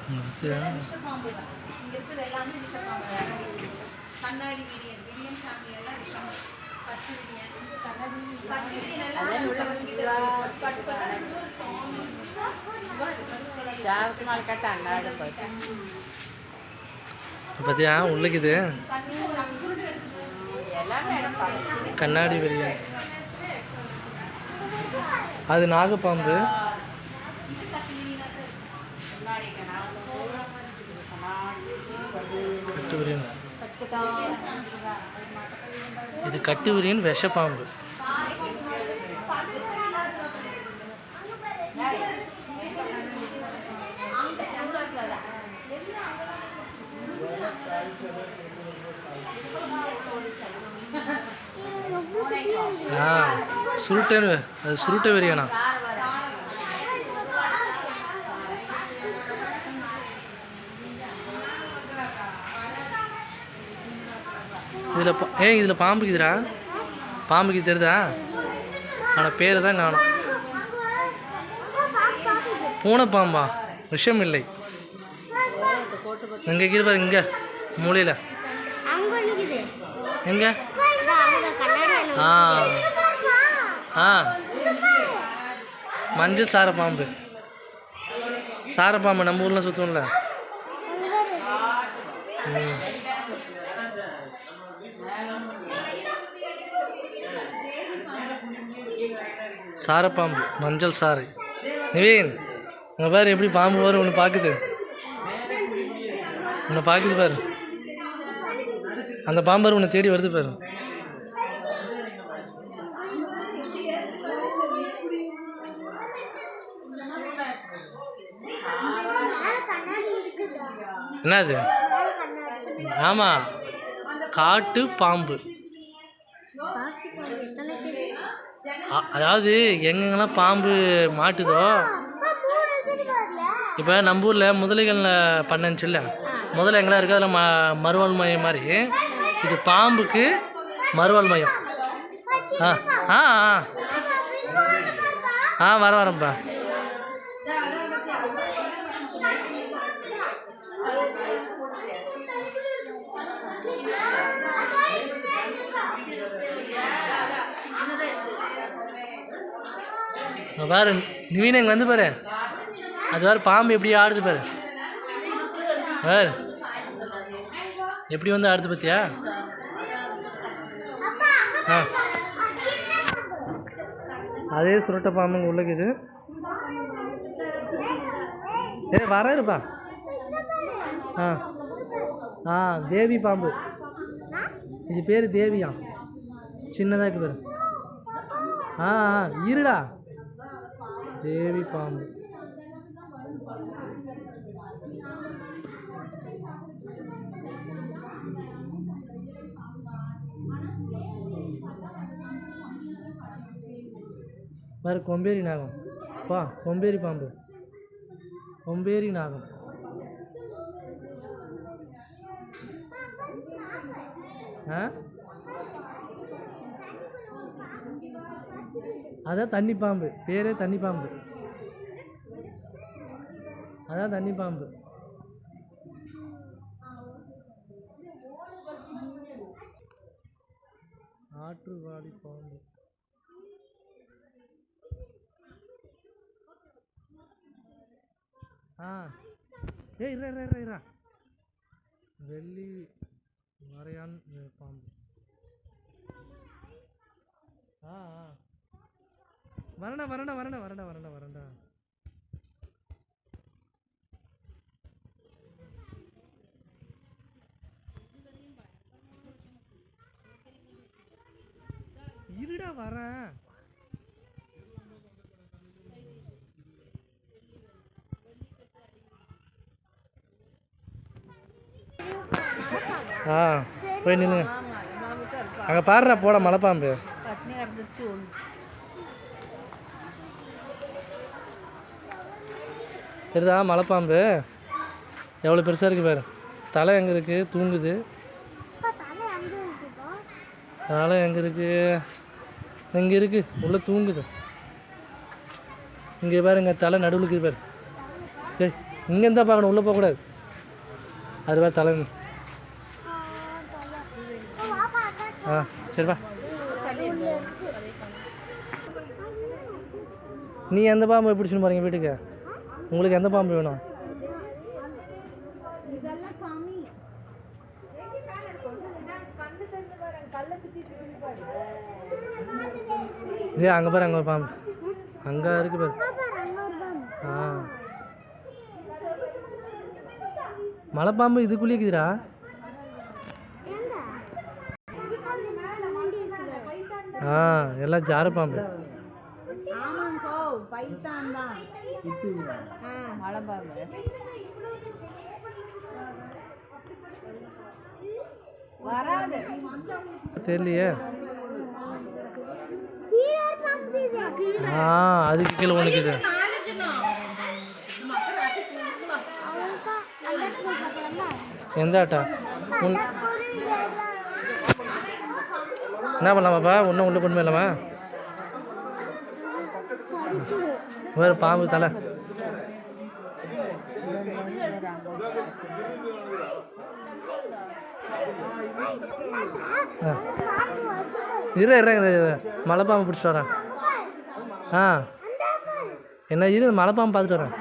விஷப்பாம்பு தான் இங்கே இருக்குது எல்லாமே விஷப்பாம்பு கண்ணாடி விரியன் விரியன் ஃபேமிலி எல்லாம் விஷம் பட்டு விரியன் பட்டு விரியன் எல்லாம் பார்த்தியா உள்ளுக்குது கண்ணாடி விரியன் அது நாகப்பாம்பு கட்டு விரியன் இது கட்டு விரியன் விஷப்பாம்பு சுருட்டேன்னு அது சுருட்ட விரியனா இதில் இதில் பாம்புக்குதுடா பாம்புக்கு தெரியுதா ஆனால் பேர் தான் காணும் பூனை பாம்பா விஷம் இல்லை எங்கே கீழே பாரு இங்கே மூலையில் எங்கே மஞ்சள் சாரப்பாம்பு சாரப்பாம்பு நம்ம ஊரில் சுற்றும்ல சாரப்பாம்பு மஞ்சள் சாறு நிவேன் அங்கே பாரு எப்படி பாம்பு வரும் ஒன்று பார்க்குது உன்னை பார்க்குது பாரு அந்த பாம்பர் உன்னை தேடி வருது பாரு என்னது ஆமாம் காட்டு பாம்பு அதாவது எங்கெங்கெல்லாம் பாம்பு மாட்டுதோ இப்போ நம்ம ஊரில் முதலைகளில் பண்ணச்சு இல்லை முதல்ல எங்கெல்லாம் இருக்குது அதில் மறுவாழ் மையம் மாதிரி இது பாம்புக்கு மறுவாழ் மையம் வரேன்ப்பா பாரு நிவீன் இங்கே வந்து பாரு அது வேறு பாம்பு எப்படி ஆடுது பாரு வேறு எப்படி வந்து ஆடுது பார்த்தியா அதே சுருட்டை பாம்புங்க உள்ளக்குது வரப்பா தேவி பாம்பு இது பேர் தேவியா சின்னதாக இருக்கு பாரு இருடா தேவி பாம்பு வேறு கொம்பேரி நாகம் கொம்பேரி பாம்பு கொம்பேரி நாகம் அதான் தண்ணி பாம்பு பேரே தண்ணி பாம்பு அதான் தண்ணி பாம்பு ஆற்றுவாடி பாம்பு இரா வெள்ளி மறையான் பாம்பு வரண்டா இருடா வரேன் போய் நின்று அங்கே பாடுறா போட மலைப்பாம்பு தெரியுதா மலைப்பாம்பு எவ்வளோ பெருசாக இருக்குது பாரு தலை எங்கே இருக்குது தூங்குது தலை எங்கே இருக்குது இங்கே இருக்குது உள்ளே தூங்குது இங்கே பாரு இங்கே தலை நடுவில் இருக்குது பாரு இங்கேருந்து தான் பார்க்கணும், உள்ளே போகக்கூடாது. அது வேறு தலைமை. ஆ சரி வா. நீ எந்த பாம்பு பிடிச்சின்னு போகிறீங்க வீட்டுக்கு? உங்களுக்கு எந்த பாம்பு வேணும்? ஏ அங்கே பாரு, அங்கே ஒரு பாம்பு அங்கே இருக்கு பாரு. ஆ மலைப்பாம்பு இதுக்குள்ளே இருக்குதுடா. ஆ எல்லாம் ஜார பாம்பு. தெரியலையே. ஆ அதுக்கு கீழே ஒன்று இருக்குது. எந்த ஆட்டா? என்ன பண்ணலாமாப்பா? ஒன்றும் உள்ள கொண்டு போயிடலாமா? வேறு பாம்பு தலை. மலைப்பாம்பு பிடிச்சிட்டு வரேன். ஆ என்ன இரு, மலைப்பாம்பு பார்த்துட்டு வரேன்.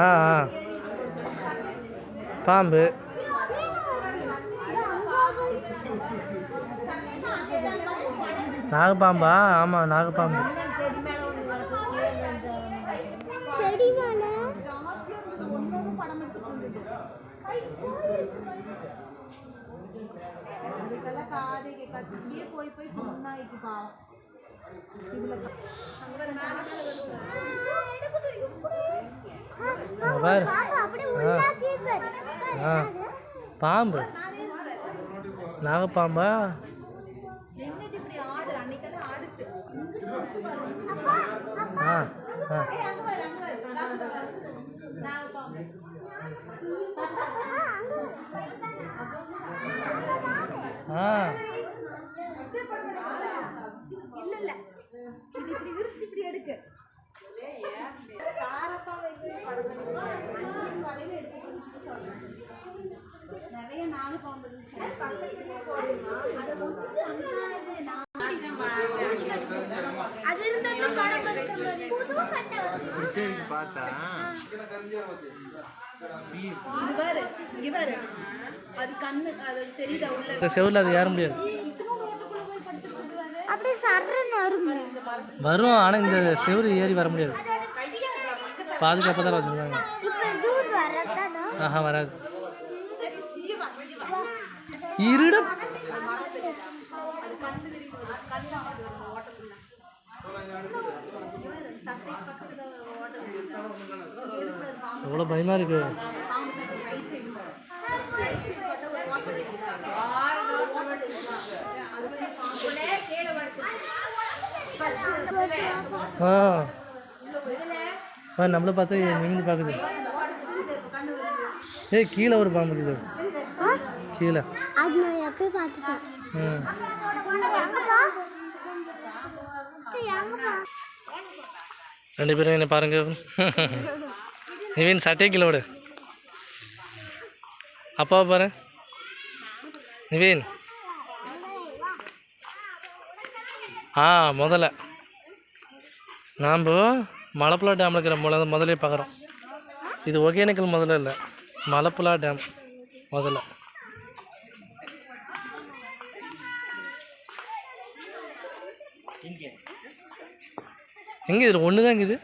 ஆ ஆ பாம்பு நாகப்பாம்பா? ஆமாம் நாகப்பாம்பு. பாம்பு நாகப்பாம்பா? ஆ ஆ ஆ இந்த செவுல அது ஏற முடியாது. வரும், ஆனால் இந்த செவுரு ஏறி வர முடியாது. பாதுகாப்பாக தான் வச்சுருந்தாங்க. ஆஹா வராது. இருட எவ்வளோ பயமாக இருக்கு. ஆ நம்மளை பார்த்து நிமிந்து பார்க்குது. ஏய் கீழே ஒரு பாம்பு இருக்குது கீழே. ரெண்டு பேரும் என்ன பாருங்க. நிவின் சட்டை கீழே விடு. அப்பாவை பாரு நிவின். முதல்ல நாம் மலப்புலா டேமில் இருக்கிற முதலே பார்க்குறோம். இது ஒகேனக்கல் முதல்ல இல்லை, மலப்புலா டேம் முதல்ல. எங்கே இதில் ஒன்று தான் இருக்குது.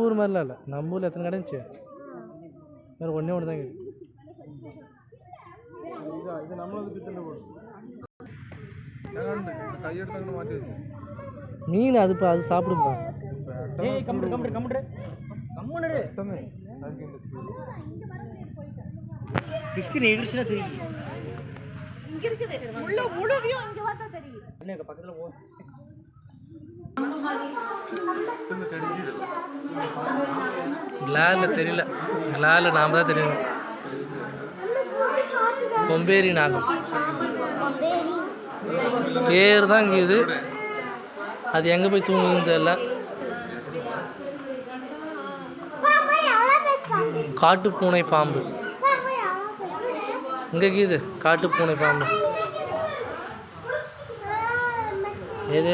ஊர் மாதிரிலாம் இல்லை, நம்ம ஊரில் எத்தனை கடை இருந்துச்சு, வேறு ஒன்றே ஒன்று தான் இருக்குது. மீன் அது சாப்பிடுப்பா. கிளாஸில் தெரியல, கிளாஸில் நாம் தான் தெரியணும். கொம்பேரி நாகம். பேர் தான் இங்கே இது. அது எங்கே போய் தூங்குதுன்னு தெரியல. காட்டு பூனை பாம்பு இங்கே கீது. காட்டு பூனை பாம்பு ஏது?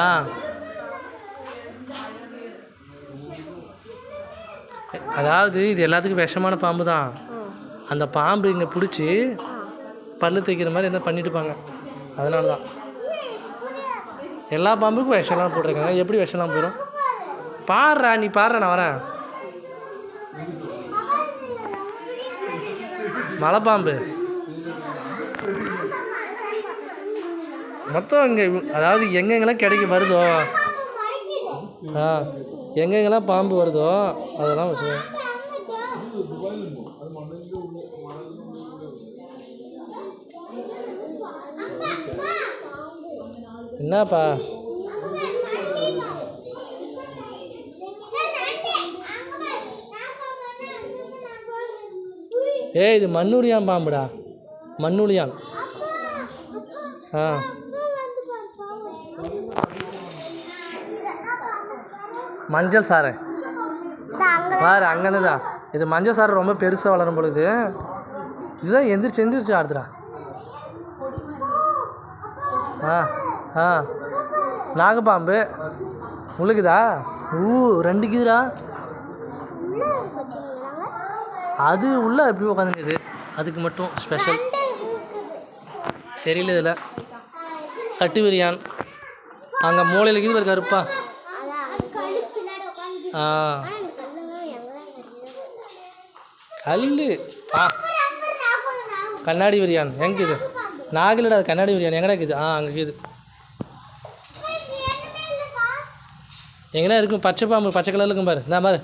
ஆ அதாவது இது எல்லாத்துக்கும் விஷமான பாம்பு தான். அந்த பாம்பு இங்கே பிடிச்சி பல்லு தைக்கிற மாதிரி எதாவது பண்ணிட்டுப்பாங்க. அதனால தான் எல்லா பாம்புக்கும் விஷம்லாம் போட்டிருக்காங்க. எப்படி விஷம்லாம் போயிடும்? பாடுறா நீ பாடுற, நான் வரேன். மலைப்பாம்பு மொத்தம் இங்கே அதாவது எங்கெங்கெல்லாம் கிடைக்க வருதோ எங்கெங்கெல்லாம் பாம்பு வருதோ அதெல்லாம் வச்சு. என்னப்பா இது மண்ணூரியான் பாம்புடா. மண்ணூலியான். மஞ்சள் சாரை வேறு அங்கேருந்து தான். இது மஞ்சள் சாரை ரொம்ப பெருசாக வளரும் பொழுது இதுதான் எந்திரிச்சு ஆடுதுடா. நாகப்பாம்பு முழுகுதா? 2 கீதுடா. அது உள்ள எப்படி உட்காந்துக்குது, அதுக்கு மட்டும் ஸ்பெஷல் தெரியல. இதில் கட்டு விரியான் அங்கே மூளையில் கீது ஒரு கருப்பா. கல் கண்ணாடி விரியான் எங்கே இது? நாகலடா கண்ணாடி விரியான் எங்கடா இருக்குது? அங்கே இருக்குது. எங்கடா இருக்கும்? பச்சை பாம்பு பச்சை கலரில் இருக்கும் பாரு. இந்த பாரு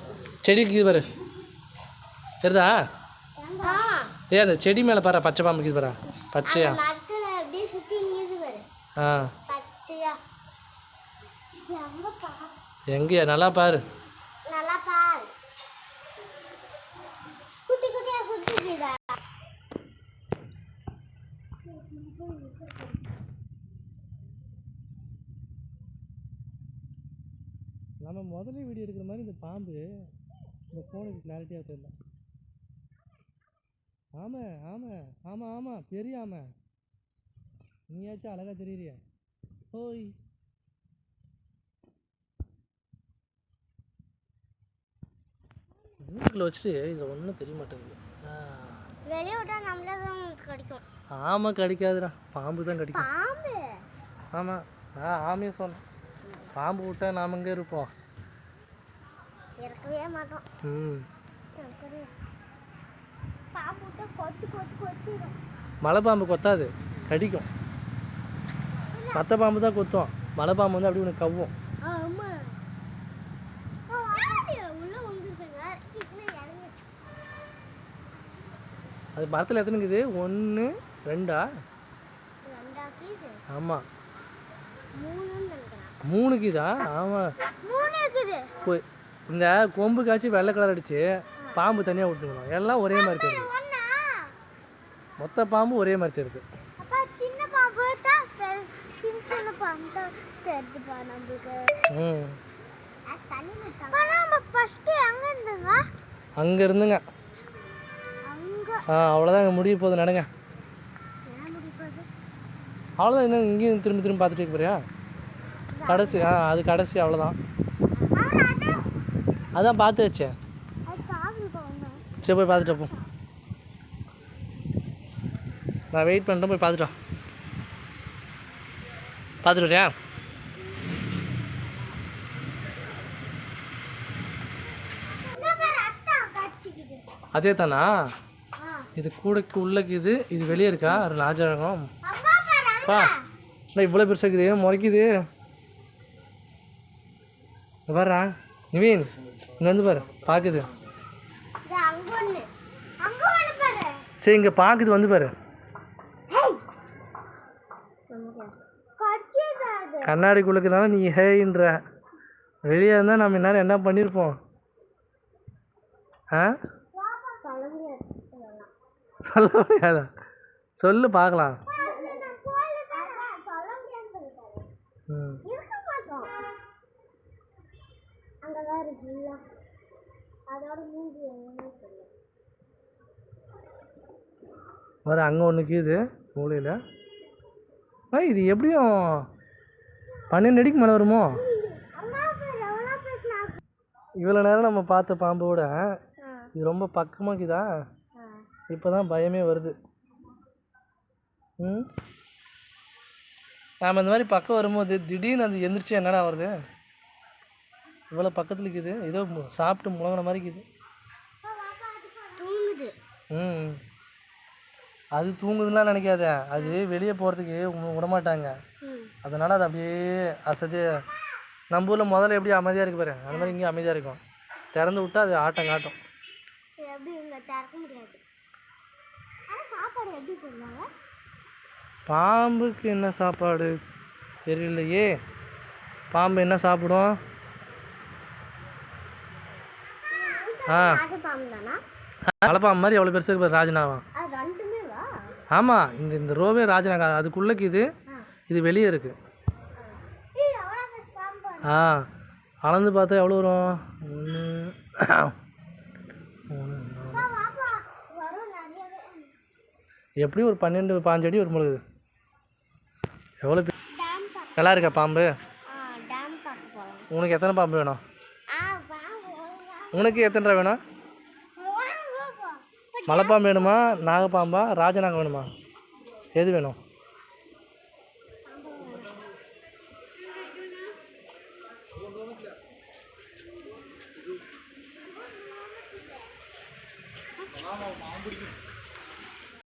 செடிக்கு இது பாரு, தெரியுதா? அந்த செடி மேலே பாரு பச்சை பாம்பு இருக்குது பாரு. பச்சையா? எங்கேயா? நல்லா பாரு. நம்ம முதல்ல வீடியோ எடுக்கிற மாதிரி இந்த பாம்பு இந்த ஃபோனுக்கு கிளாரிட்டியாக தெரியல. ஆமாம் பெரிய ஆமை. நீயாச்சும் அழகாக தெரியுறியா? ஓய் வீட்டில் வச்சுட்டு இதில் ஒன்றும் தெரிய மாட்டேங்குது. வெளியே விட்டா நம்மளே தான் கடிக்கும். ஆமாம் கடிக்காதுடா, பாம்பு தான் கடிக்கும். ஆமாம் நான் ஆமையை சொன்னேன். பாம்பு விட்டா நாம் எங்கே இருப்போம்? இறக்கவே மாட்டோம். பாம்பு விட்டா கொத்திடும். மலை பாம்பு கொத்தாது, கடிக்கும். மற்ற பாம்பு தான் கொத்தும். மலை பாம்பு வந்து அப்படி ஒன்று கவ்வும். அது மரத்தில் எத்தனை இருக்குது? 1 2 ஆமாம் 3 இருக்குதா? ஆமாம் இந்த கொம்பு காய்ச்சி வெள்ளை கலர் அடிச்சு பாம்பு தனியாக விட்டுக்கணும். எல்லாம் ஒரே மாதிரி தெரியுது. மொத்த பாம்பு ஒரே மாதிரி தெரியுது. அங்கே இருந்துங்க. அவ்வளோதான், இங்கே முடிய போகுது. நடங்க. அவ்வளோதான். இன்னும் இங்கேயும் திரும்பி பார்த்துட்டு போறியா? கடைசி அது கடைசி. அவ்வளோதான். அதான் பார்த்து வச்சேன். சரி போய் பார்த்துட்டு போ. நான் வெயிட் பண்ணுறேன், போய் பார்த்துட்டு வரியா? அதே தானா? இது கூடைக்கு உள்ளக்கு இது வெளியே இருக்கா? ராஜரகம் பா. இல்லை இவ்வளோ பெருசாக இருக்குது, முறைக்குது. பாரு நிவீன், இங்கே வந்து பாரு, பார்க்குது. சரி இங்கே பார்க்குது, வந்து பாரு. கண்ணாடிக்குள்ளக்குனால நீ ஹேன்ற. வெளியே இருந்தால் நம்ம இந்நேரம் என்ன பண்ணியிருப்போம்? சொல்ல முடியாதா? சொல்லு பார்க்கலாம். ம் வேறு அங்கே ஒன்று கீது மூலையில். இது எப்படியும் 12 அடிக்கு மேலே வருமோ? இவ்வளோ நேரம் நம்ம பார்த்த பாம்பு விட இது ரொம்ப பக்கமாக்குதா? இப்போ தான் பயமே வருது. ம் நாம் இந்த மாதிரி பக்கம் வரும்போது திடீர்னு அது எந்திரிச்சு என்னடா வருது? இவ்வளோ பக்கத்தில் இருக்குது, ஏதோ சாப்பிட்டு முழங்கின மாதிரி இருக்குது. ம் அது தூங்குதுலாம் நினைக்காத, அது வெளியே போகிறதுக்கு விடமாட்டாங்க. அதனால் அது அப்படியே அசதி. நம்ம ஊரில் முதல்ல எப்படி அமைதியாக இருக்கு பாரு, அந்த மாதிரி இங்கேயும் அமைதியாக இருக்கும். திறந்து விட்டா அது ஆட்டம் காட்டும். பாம்புக்கு என்ன சாப்பாடு தெரியலையே. பாம்பு என்ன சாப்பிடும்? மலைப்பாம்பு மாதிரி எவ்வளோ பெருசு இருக்கு ராஜனாவா? ஆமாம், இந்த ரோவே ராஜனா. அதுக்குள்ளக்கு இது வெளியே இருக்கு. அளந்து பார்த்தா எவ்வளோ வரும்? 1 எப்படியும் ஒரு 12-15 அடி ஒரு முழுகுது. எவ்வளோ நல்லா இருக்கா பாம்பு? உனக்கு எத்தனை பாம்பு வேணும்? உனக்கு எத்தனை ரூபா வேணும்? மலைப்பாம்பு வேணுமா, நாகப்பாம்பா, ராஜநாகம் வேணுமா? எது வேணும்?